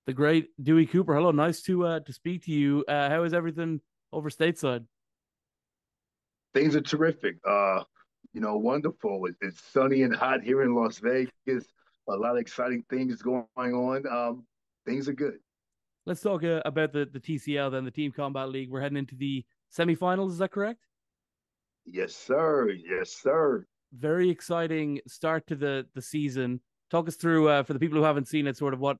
The great Dewey Cooper. Hello, nice to speak to you. How is everything over stateside? Things are terrific. Wonderful. It's sunny and hot here in Las Vegas. A lot of exciting things going on. Things are good. Let's talk about the TCL then, the Team Combat League. We're heading into the semifinals. Is that correct? Yes, sir. Yes, sir. Very exciting start to the season. Talk us through for the people who haven't seen it, sort of what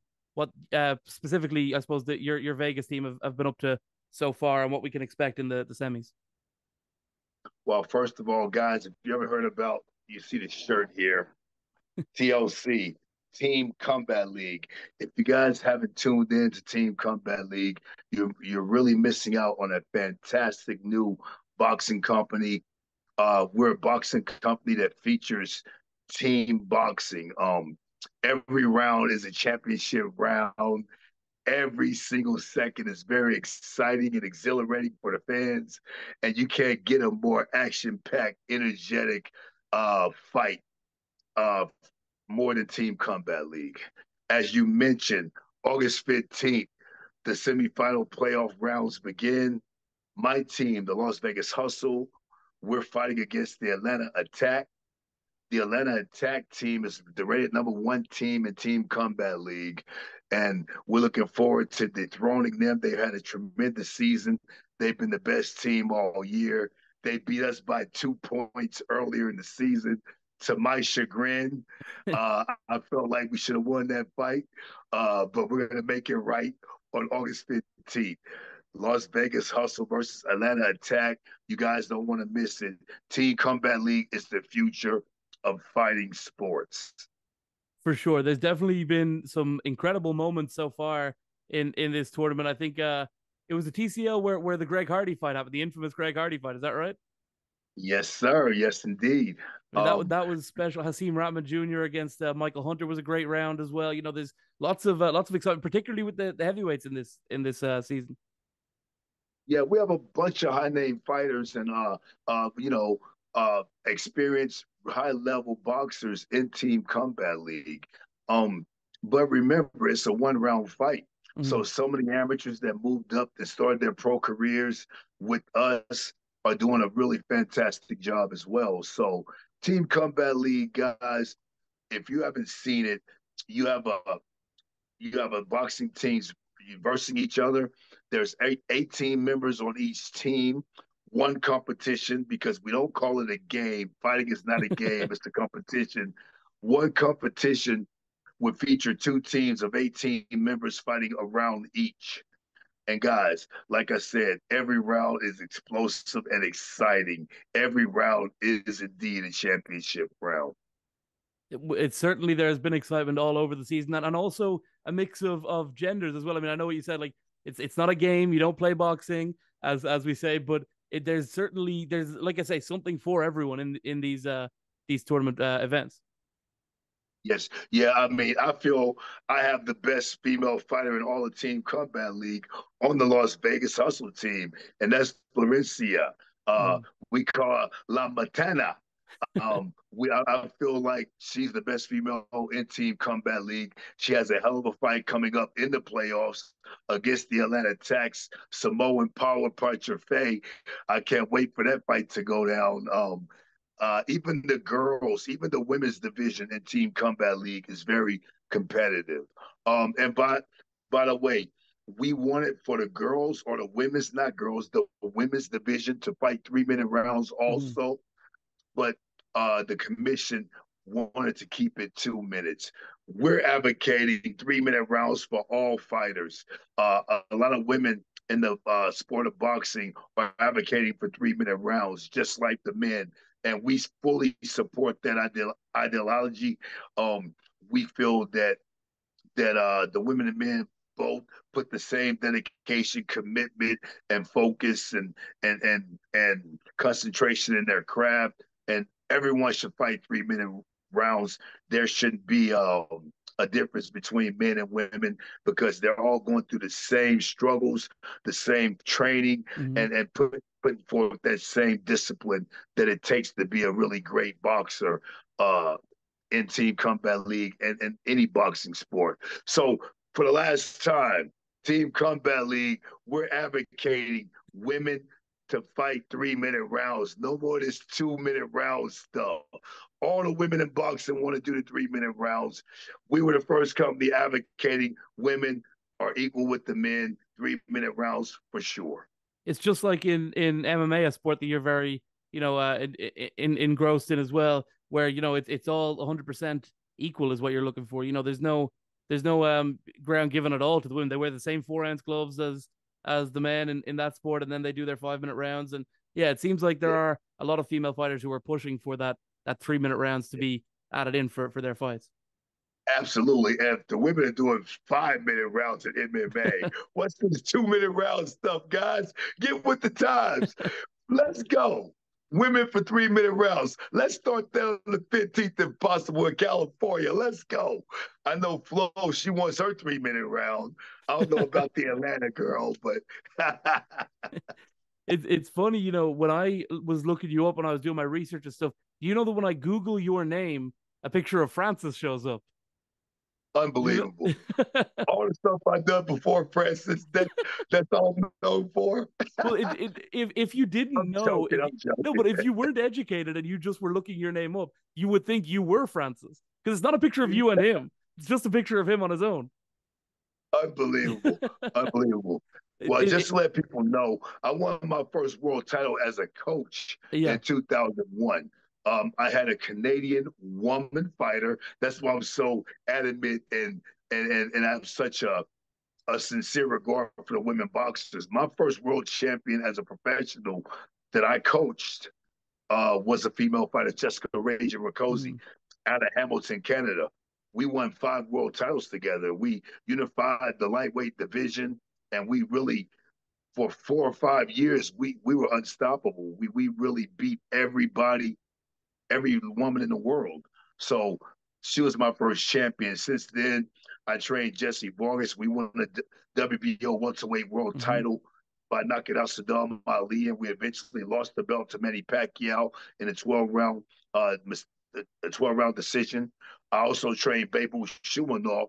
specifically, I suppose, that your Vegas team have been up to so far, and what we can expect in the semis. Well, first of all, guys, if you ever heard about, you see the shirt here, TLC, Team Combat League. If you guys haven't tuned in to Team Combat League, you're really missing out on a fantastic new boxing company. We're a boxing company that features team boxing. Every round is a championship round. Every single second is very exciting and exhilarating for the fans, and you can't get a more action-packed, energetic fight uh, more than Team Combat League. As you mentioned, August 15th, the semifinal playoff rounds begin. My team, the Las Vegas Hustle, we're fighting against the Atlanta Attack. The Atlanta Attack team is the rated number one team in Team Combat League, and we're looking forward to dethroning them. They've had a tremendous season. They've been the best team all year. They beat us by 2 points earlier in the season. To my chagrin, I felt like we should have won that fight, but we're going to make it right on August 15th. Las Vegas Hustle versus Atlanta Attack. You guys don't want to miss it. Team Combat League is the future of fighting sports. For sure. There's definitely been some incredible moments so far in this tournament. I think it was the TCL where the Greg Hardy fight happened, the infamous Greg Hardy fight. Is that right? Yes, sir. Yes, indeed. I mean, that was special. Hasim Ratman Jr. against Michael Hunter was a great round as well. You know, there's lots of excitement, particularly with the heavyweights in this season. Yeah, we have a bunch of high name fighters and experienced high level boxers in Team Combat League. Um, but remember, it's a one round fight. So Mhm. so many amateurs that moved up and started their pro careers with us are doing a really fantastic job as well. So Team Combat League guys, if you haven't seen it, you have a you have a boxing teams versing each other. There's 18 members on each team. One competition because we don't call it a game. Fighting is not a game; it's a competition. One competition would feature two teams of 18 members fighting a round each. And guys, like I said, every round is explosive and exciting. Every round is indeed a championship round. It's certainly there's been excitement all over the season, and also a mix of genders as well. I mean, I know what you said, like it's not a game, you don't play boxing as we say, but there's certainly there's like I say something for everyone in these tournament events. Yes. Yeah. I mean, I feel I have the best female fighter in all the Team Combat League on the Las Vegas Hustle team, and that's Florencia. Uh, Mm. we call her La Matana. I feel like she's the best female in Team Combat League. She has a hell of a fight coming up in the playoffs against the Atlanta Attacks, Samoan Power Puncher Faye. I can't wait for that fight to go down. Even the girls, even the women's division in Team Combat League is very competitive. And by the way, we wanted for the girls or the women's, not girls, the women's division to fight 3 minute rounds Mhm. also, but the commission wanted to keep it 2 minutes. We're advocating 3 minute rounds for all fighters. A lot of women in the sport of boxing are advocating for 3 minute rounds, just like the men. And we fully support that ideology. We feel that the women and men both put the same dedication, commitment, and focus and concentration in their craft. And everyone should fight 3 minute rounds. There shouldn't be a difference between men and women because they're all going through the same struggles, the same training, Mhm. and putting forth that same discipline that it takes to be a really great boxer. In Team Combat League and any boxing sport. So for the last time, Team Combat League, we're advocating women to fight 3-minute rounds. No more of this 2-minute round stuff. All the women in boxing want to do the 3-minute rounds. We were the first company advocating women are equal with the men, 3-minute rounds for sure. It's just like in MMA, a sport that you're very engrossed in as well, where it's all 100% equal is what you're looking for. There's no ground given at all to the women. They wear the same 4 ounce gloves as the men in that sport, and then they do their 5-minute rounds. And yeah, it seems like there are a lot of female fighters who are pushing for that 3-minute rounds to be added in for their fights. Absolutely. If the women are doing 5-minute rounds in MMA, what's this 2-minute round stuff, guys? Get with the times. Let's go. Women for 3-minute rounds. Let's start down the 15th if possible in California. Let's go. I know Flo, she wants her 3-minute round. I don't know about the Atlanta girl, but it's funny, when I was looking you up when I was doing my research and stuff, do you know that when I Google your name, a picture of Francis shows up? unbelievable. All the stuff I've done before, Francis, that's all I'm known for. Well, if you didn't know, I'm joking. no, but if you weren't educated and you just were looking your name up, you would think you were Francis, because it's not a picture of you and him; it's just a picture of him on his own. Unbelievable. Unbelievable. Well, just to let people know, I won my first world title as a coach in 2001. I had a Canadian woman fighter. That's why I'm so adamant and I have such a sincere regard for the women boxers. My first world champion as a professional that I coached was a female fighter, Jessica Ranger Rakosi, out of Hamilton, Canada. We won 5 world titles together. We unified the lightweight division, and we really, for 4 or 5 years, we were unstoppable. We really beat everybody, every woman in the world. So she was my first champion. Since then, I trained Jesse Vargas. We won the WBO welterweight world title by knocking out Saddam Ali, and we eventually lost the belt to Manny Pacquiao in a 12-round decision. I also trained Beibou Shumanov.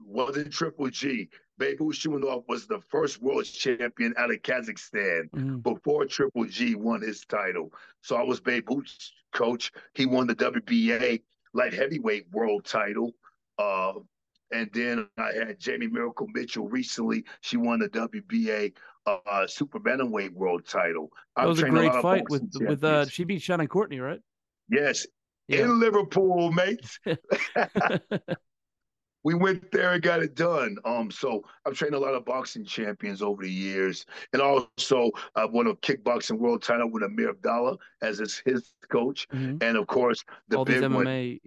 Wasn't Triple G. Beibou Shumanov was the first world champion out of Kazakhstan before Triple G won his title. So I was Beibou's coach. He won the WBA light heavyweight world title. And then I had Jamie Miracle Mitchell recently. She won the WBA super bantamweight world title. That was a great fight with she beat Shannon Courtney, right? Yes, in Liverpool, mates. We went there and got it done. So I've trained a lot of boxing champions over the years, and also I won a kickboxing world title with Amir Abdallah as his coach, and of course the big MMA,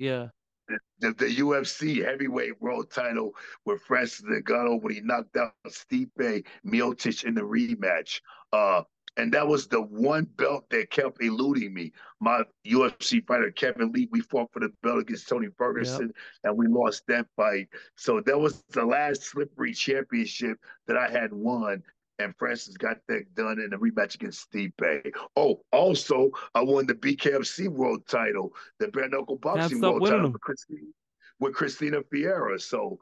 the UFC heavyweight world title with Francis Ngannou when he knocked out Stipe Miocic in the rematch. And that was the one belt that kept eluding me. My UFC fighter, Kevin Lee, we fought for the belt against Tony Ferguson, and we lost that fight. So that was the last slippery championship that I had won, and Francis got that done in a rematch against Stipe. Oh, also, I won the BKFC world title, the bare knuckle boxing world title with Christina Fiera. So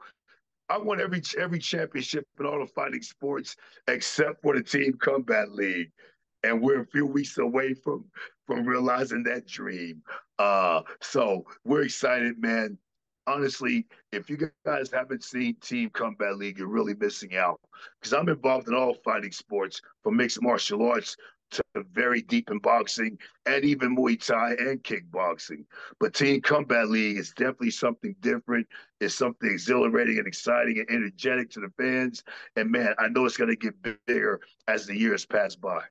I won every championship in all the fighting sports except for the Team Combat League, and we're a few weeks away from realizing that dream. So we're excited, man. Honestly, if you guys haven't seen Team Combat League, you're really missing out, because I'm involved in all fighting sports, from mixed martial arts to very deep in boxing and even Muay Thai and kickboxing. But Team Combat League is definitely something different. It's something exhilarating and exciting and energetic to the fans. And man, I know it's going to get bigger as the years pass by.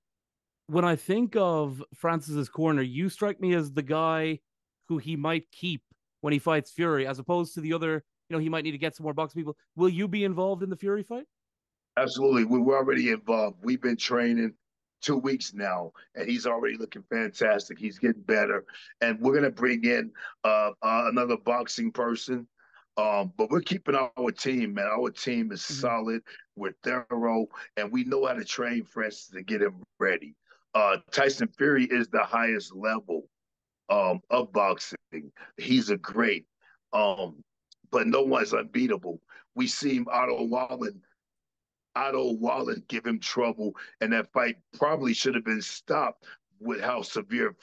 When I think of Francis's corner, you strike me as the guy who he might keep when he fights Fury, as opposed to the other, he might need to get some more boxing people. Will you be involved in the Fury fight? Absolutely. We're already involved. We've been training 2 weeks now, and he's already looking fantastic. He's getting better, and we're gonna bring in another boxing person. But we're keeping our team, man. Our team is solid. We're thorough, and we know how to train Francis to get him ready. Tyson Fury is the highest level of boxing. He's a great, but no one's unbeatable. we seen Otto Wallen give him trouble, and that fight probably should have been stopped with how severe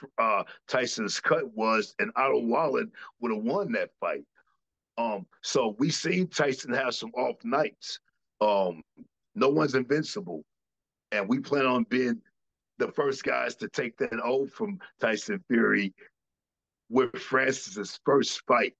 Tyson's cut was, and Otto Wallen would have won that fight. So we seen Tyson have some off nights. Um, no one's invincible, and we plan on being the first guys to take that oath from Tyson Fury with Francis's first fight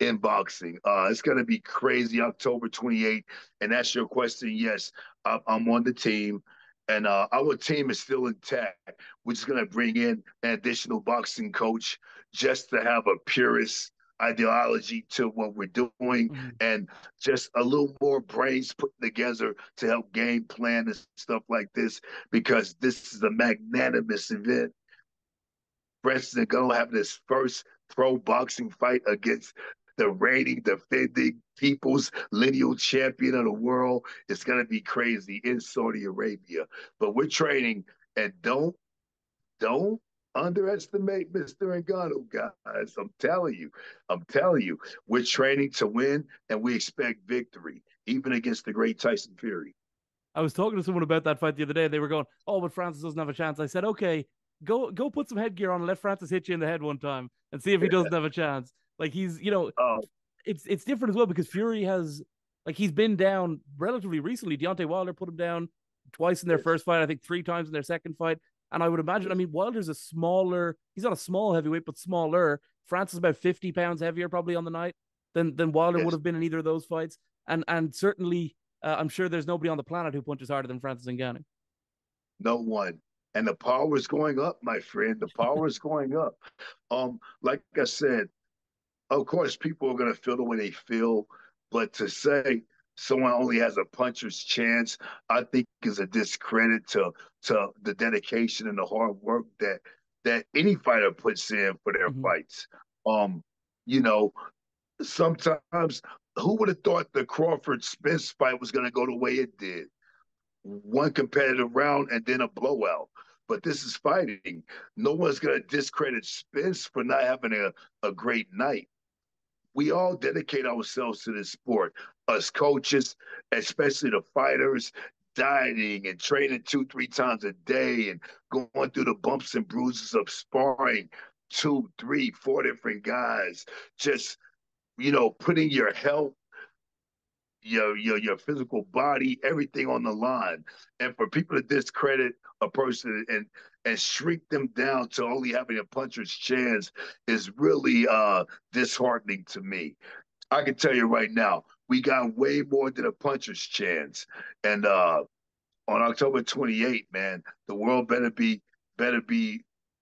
in boxing. It's going to be crazy, October 28th. And that's your question. Yes, I'm on the team. And our team is still intact. We're just going to bring in an additional boxing coach just to have a purist ideology to what we're doing Mhm. and just a little more brains put together to help game plan and stuff like this because this is a magnanimous event. Francis Ngannou having his first pro boxing fight against the reigning, defending people's lineal champion of the world. It's going to be crazy in Saudi Arabia. But we're training, and don't underestimate Mr. Ngannou, guys. I'm telling you, we're training to win, and we expect victory, even against the great Tyson Fury. I was talking to someone about that fight the other day, and they were going, "Oh, but Francis doesn't have a chance." I said, "Okay, go put some headgear on and let Francis hit you in the head one time and see if he doesn't have a chance." Like he's, Oh, it's different as well because Fury has like he's been down relatively recently. Deontay Wilder put him down twice in their yes, first fight, I think three times in their second fight. And I would imagine, I yes. mean, Wilder's he's not a small heavyweight, but smaller. Francis is about 50 pounds heavier probably on the night than Wilder would Yes. have been in either of those fights. And certainly, I'm sure there's nobody on the planet who punches harder than Francis Ngannou. No one. And the power is going up, my friend. The power is going up. Like I said, of course, people are going to feel the way they feel, but to say someone only has a puncher's chance, I think is a discredit to the dedication and the hard work that any fighter puts in for their Mm-hmm. fights. Um, you know, sometimes who would have thought the Crawford Spence fight was going to go the way it did? One competitive round and then a blowout. But this is fighting. No one's going to discredit Spence for not having a great night. We all dedicate ourselves to this sport. Us coaches, especially the fighters, dieting and training 2, 3 times a day and going through the bumps and bruises of sparring 2, 3, 4 different guys. Just, putting your health your physical body, everything on the line. And for people to discredit a person and shrink them down to only having a puncher's chance is really disheartening to me. I can tell you right now, we got way more than a puncher's chance. And on October 28th, man, the world better be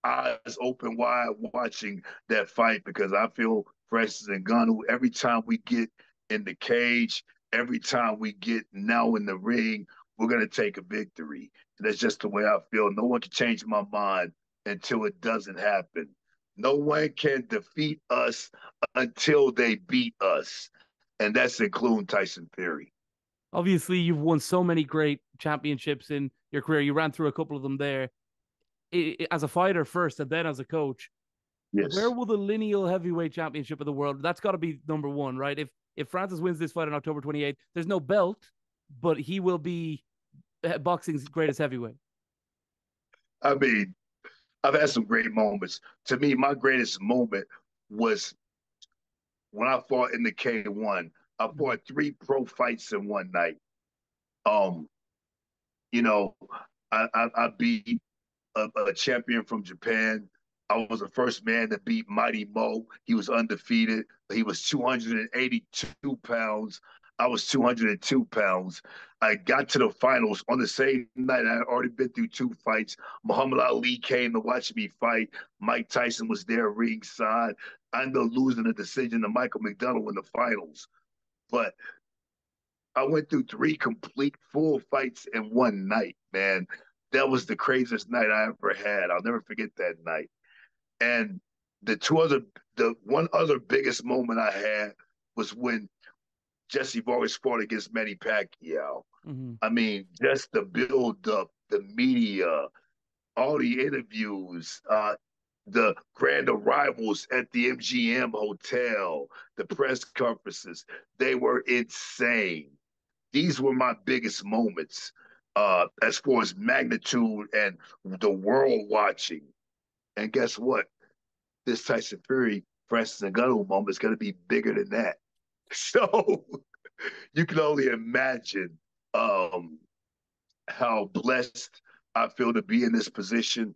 eyes open wide watching that fight because I feel Francis Ngannou every time we get in the cage, every time we get now in the ring, we're gonna take a victory. And that's just the way I feel. No one can change my mind until it doesn't happen. No one can defeat us until they beat us. And that's including Tyson Fury. Obviously, you've won so many great championships in your career. You ran through a couple of them there. As a fighter first and then as a coach, where Yes. will the lineal heavyweight championship of the world? That's got to be number one, right? If Francis wins this fight on October 28th, there's no belt, but he will be boxing's greatest heavyweight. I mean, I've had some great moments. To me, my greatest moment was when I fought in the K1. I Mhm. fought 3 pro fights in one night. Um, you know, I beat a champion from Japan. I was the first man to beat Mighty Mo. He was undefeated. He was 282 pounds. I was 202 pounds. I got to the finals on the same night. I had already been through 2 fights. Muhammad Ali came to watch me fight. Mike Tyson was there ringside. I ended up losing a decision to Michael McDonald in the finals. But I went through 3 complete full fights in one night, man. That was the craziest night I ever had. I'll never forget that night. And the one other biggest moment I had was when Jesse Vargas fought against Manny Pacquiao. Mm-hmm. I mean, just the build up, the media, all the interviews. the grand arrivals at the MGM Hotel, the press conferences, they were insane. These were my biggest moments as far as magnitude and the world watching. And guess what? This Tyson Fury, Francis Ngannou moment is going to be bigger than that. So you can only imagine um, how blessed I feel to be in this position.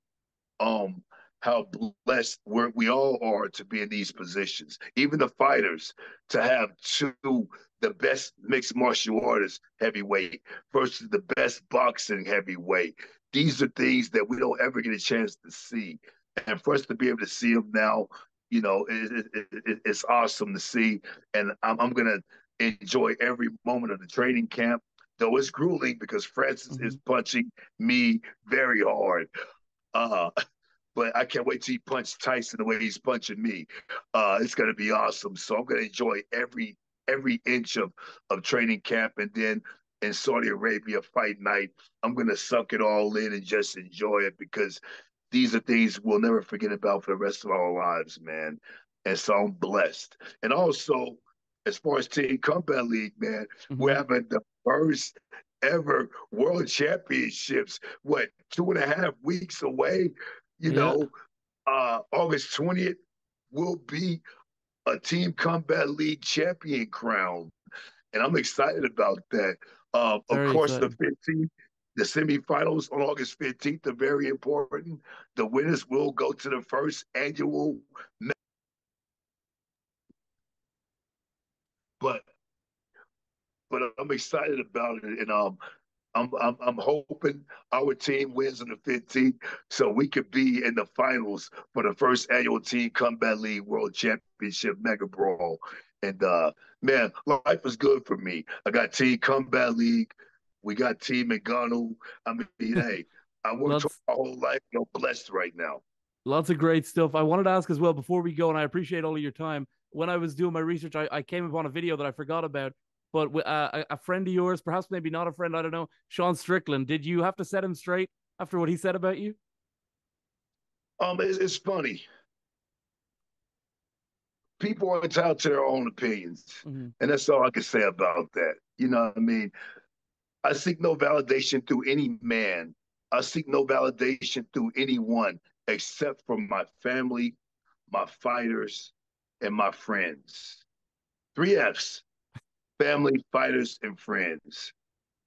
Um, how blessed we all are to be in these positions. Even the fighters to have two the best mixed martial artists heavyweight versus the best boxing heavyweight. These are things that we don't ever get a chance to see, and for us to be able to see them now, it's awesome to see. And I'm gonna enjoy every moment of the training camp. Though it's grueling because Francis is punching me very hard. Uh, but I can't wait till he punches Tyson the way he's punching me. It's gonna be awesome. So I'm gonna enjoy every inch of training camp, and then in Saudi Arabia fight night, I'm gonna suck it all in and just enjoy it because these are things we'll never forget about for the rest of our lives, man. And so I'm blessed. And also, as far as Team Combat League, man, we're having the first ever world championships, what, 2.5 weeks away? You Yeah. know, August 20th will be a Team Combat League champion crown. And I'm excited about that. Of Very course, the exciting. 15th, the semifinals on August 15th are very important. The winners will go to the first annual, but but I'm excited about it, and I'm hoping our team wins on the 15th so we could be in the finals for the first annual Team Combat League World Championship Mega Brawl. And man, life is good for me. I got Team Combat League. We got Team NGANNOU. I mean, hey, I worked Lots my whole life. I'm blessed right now. lots of great stuff. I wanted to ask as well before we go, and I appreciate all of your time. When I was doing my research, I came upon a video that I forgot about. But a friend of yours, perhaps maybe not a friend, I don't know, Sean Strickland. Did you have to set him straight after what he said about you? It's funny. People are entitled to their own opinions, Mm-hmm. and that's all I can say about that. You know what I mean? I seek no validation through any man. I seek no validation through anyone except from my family, my fighters, and my friends. Three F's: family, fighters, and friends.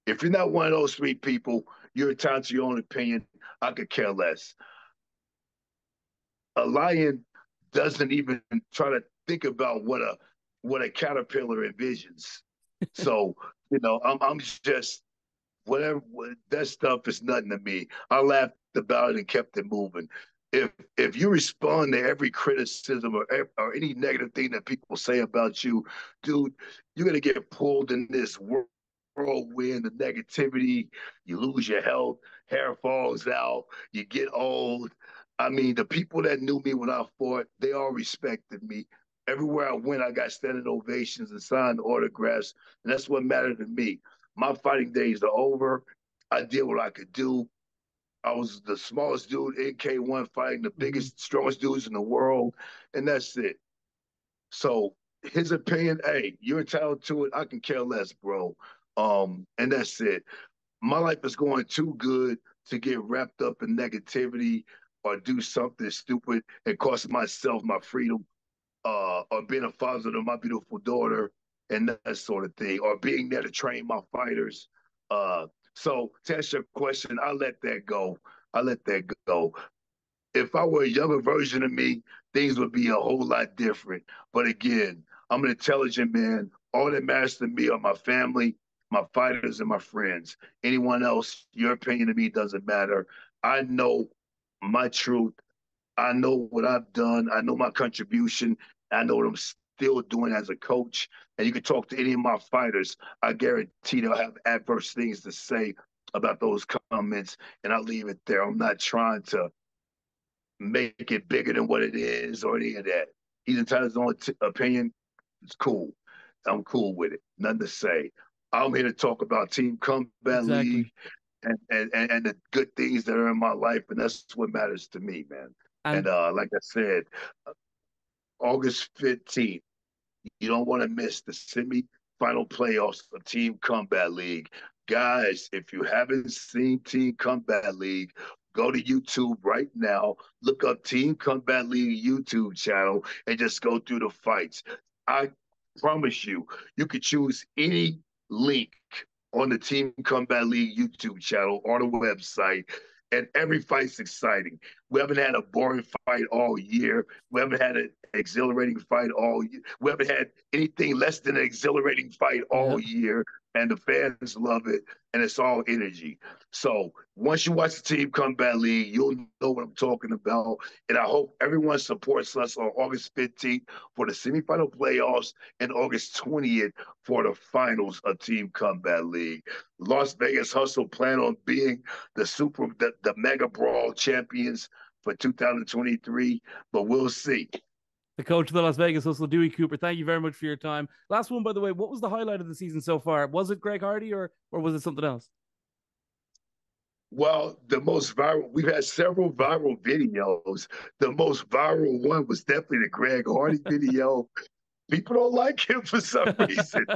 If you're not one of those three people, you're entitled to your own opinion. I could care less. A lion doesn't even try to think about what a caterpillar envisions. So, I'm just whatever that stuff is nothing to me. I laughed about it and kept it moving. If you respond to every criticism or any negative thing that people say about you, dude, you're gonna get pulled in this whirlwind of negativity. You lose your health, hair falls out, you get old. I mean, the people that knew me when I fought, they all respected me. Everywhere I went, I got standing ovations and signed autographs, and that's what mattered to me. My fighting days are over. I did what I could do. I was the smallest dude in K1 fighting the Mm-hmm. biggest, strongest dudes in the world, and that's it. So his opinion, hey, you're entitled to it. I can care less, bro. And that's it. My life is going too good to get wrapped up in negativity or do something stupid and cost myself my freedom, or being a father to my beautiful daughter and that sort of thing, or being there to train my fighters. Uh, so to answer your question, I let that go. I let that go. If I were a younger version of me, things would be a whole lot different. But again, I'm an intelligent man. All that matters to me are my family, my fighters, and my friends. Anyone else, your opinion of me doesn't matter. I know my truth. I know what I've done. I know my contribution. I know what I'm still doing as a coach. And you can talk to any of my fighters. I guarantee they'll have adverse things to say about those comments. And I'll leave it there. I'm not trying to make it bigger than what it is or any of that. He's entitled to his own opinion. It's cool. I'm cool with it. Nothing to say. I'm here to talk about Team Combat League Exactly. and the good things that are in my life, and that's what matters to me, man. And And like I said, August 15th, you don't want to miss the semi-final playoffs of Team Combat League. Guys, if you haven't seen Team Combat League, go to YouTube right now, look up Team Combat League YouTube channel, and just go through the fights. I promise you, you could choose any link on the Team Combat League YouTube channel or the website, and every fight's exciting. We haven't had a boring fight all year. We haven't had an exhilarating fight all year. We haven't had anything less than an exhilarating fight yeah, all year, and the fans love it, and it's all energy. So once you watch the Team Combat League, you'll know what I'm talking about. And I hope everyone supports us on August 15th for the semifinal playoffs and August 20th for the finals of Team Combat League. Las Vegas Hustle plan on being the Mega Brawl champions for 2023, but we'll see. the coach of the Las Vegas Hustle, Dewey Cooper. Thank you very much for your time. Last one, by the way. What was the highlight of the season so far? Was it Greg Hardy or was it something else? Well, the most viral, we've had several viral videos. The most viral one was definitely the Greg Hardy video. People don't like him for some reason.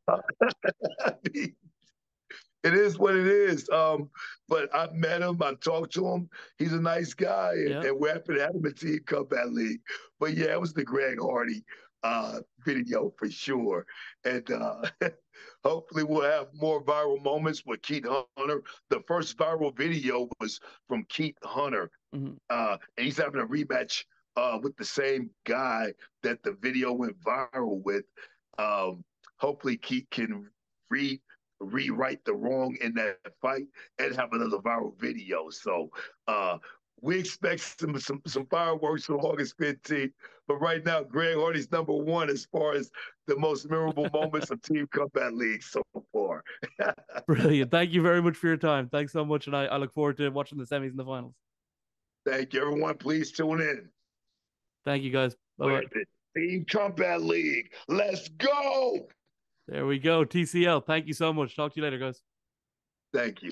I mean, it is what it is. But I've met him, I talked to him. He's a nice guy, Yeah. and we're happy to have him at Team Combat League. But yeah, it was the Greg Hardy video for sure. And hopefully we'll have more viral moments with Keith Hunter. The first viral video was from Keith Hunter. Mm-hmm. And he's having a rematch with the same guy that the video went viral with. Hopefully Keith can rewrite the wrong in that fight and have another viral video. So we expect some fireworks on August 15th. But right now, Greg Hardy's #1 as far as the most memorable moments of Team Combat League so far. Brilliant. Thank you very much for your time. Thanks so much. And I look forward to watching the semis and the finals. Thank you, everyone. Please tune in. Thank you, guys. Bye-bye. Team Combat League. Let's go. There we go. TCL. Thank you so much. Talk to you later, guys. Thank you.